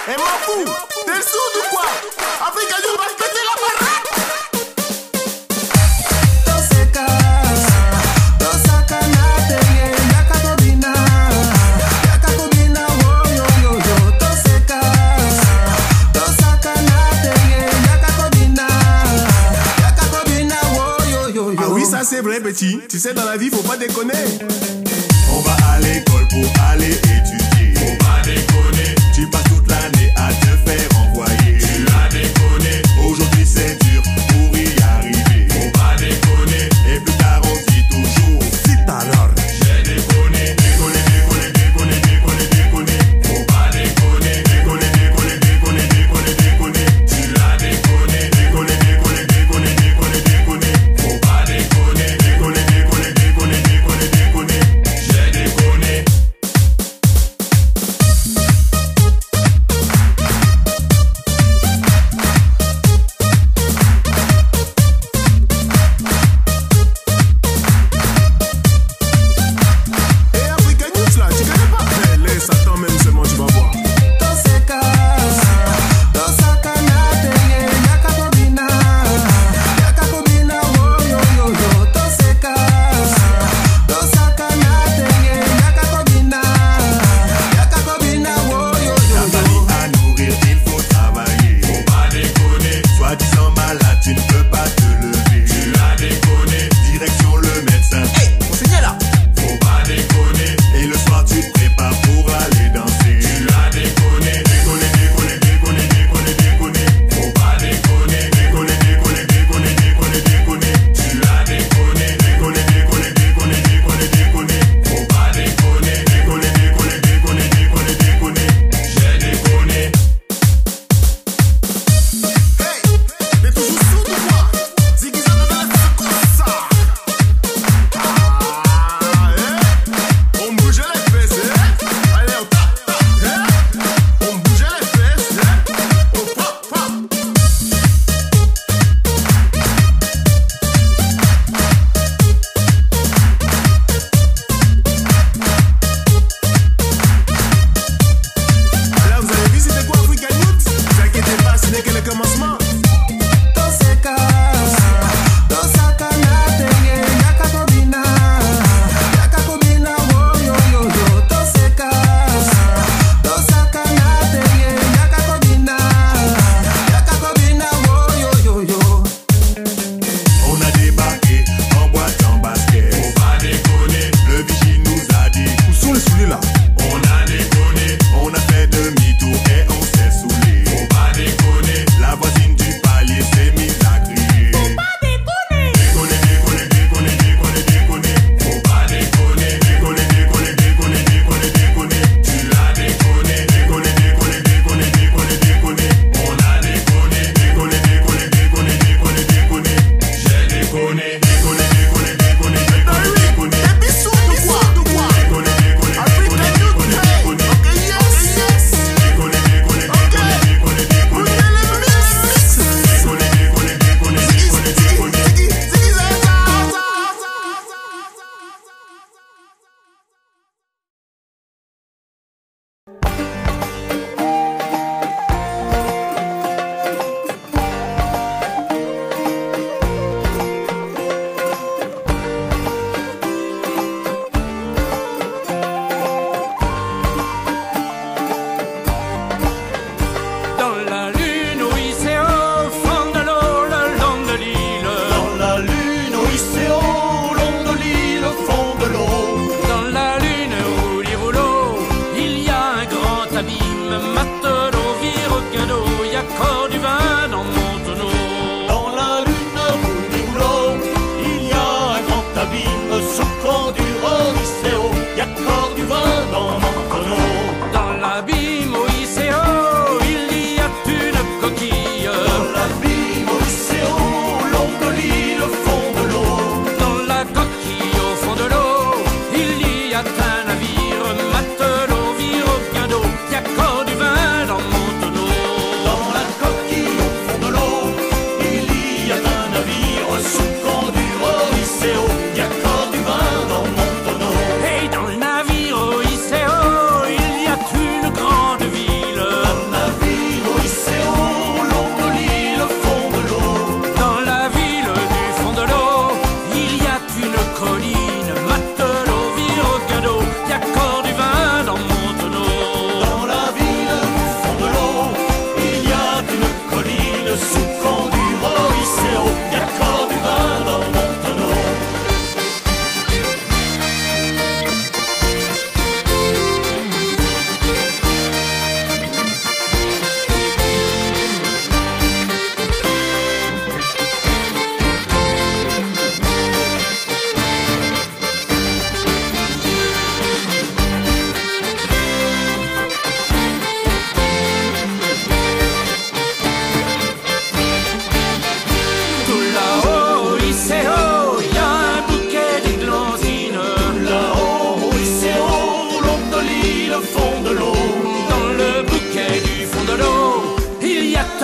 Et m'en fous, t'es sourd ou quoi? Africa Youth va péter la baraque. Ah oui, ça c'est vrai petit, tu sais dans la vie faut pas déconner. On va à l'école pour aller étudier. Faut pas déconner. Tu passes toute l'année à te faire envoyer. Tu as déconné. Aujourd'hui c'est dur pour y arriver. Faut pas déconner. Et plus tard on dit toujours si alors. J'ai déconné. Déconné, déconné, déconné, déconné, déconné. Faut pas déconner. Déconné, déconné, déconné, déconné, déconné. Tu as déconné. Déconné, déconné, déconné, déconné, déconné. Faut pas déconner. Déconné, déconné, déconné, déconné, déconné. J'ai déconné. Et Africa Youth là, tu connais pas? Mais laisse, attends même seulement, tu vas voir. Soi-disant malade, tu ne peux pas te lever. Tu as déconné. Direction le médecin. Hey, on signait là. Faut pas déconner. Et le soir, tu te prépares pour aller danser. Tu as déconné. Déconné, déconné, déconné, déconné, déconné. Faut pas déconner. Déconné, déconné, déconné, déconné, déconné. Tu as déconné. Déconné, déconné, déconné, déconné, déconné. Faut pas déconner. Déconné, déconné, déconné, déconné, déconné. J'ai déconné. Hey, t'es toujours sourd ou quoi? Ziggy Zanana, c'est comme ça. Ah, on bouge les fesses, allez on tape, on bouge les fesses, on pop, pop. Alors vous avez vu c'était quoi Africa Youth? Ne vous inquiétez pas, ce n'est que le commencement. On a débarqué en boîte en basket. Faut pas déconner. Le vigile nous a dit Où sont les souliers là? on a déconné. On a fait demi-tour et on s'est saoulé. Faut pas déconner. La voisine du palier s'est mise à crier. Faut pas déconner. Déconner, déconner, déconner, déconner, déconner. Faut pas déconner. Déconner, déconner, déconner, déconner, déconner. Tu as déconné. Déconner, déconner, déconner, déconner, déconner. On a déconné. Déconner, déconner, déconner, déconner, déconner. J'ai déconné. Déconner, déconner, déconner, déconner, déconner. Et puis sourd ou quoi? Déconner, déconner, Africa déconner, Youth, déconner, hey, déconner. ok yes, yes. Déconner, déconner, déconner, déconner, déconner. Déconner, déconner, déconner, déconner, déconner. Dans la lune, oui, c'est au fond de l'eau, le long de l'île. Dans la lune, oui, c'est au long de l'île, au fond de l'eau. Dans la lune, rouli rouleau, il y a un grand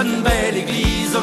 une belle église.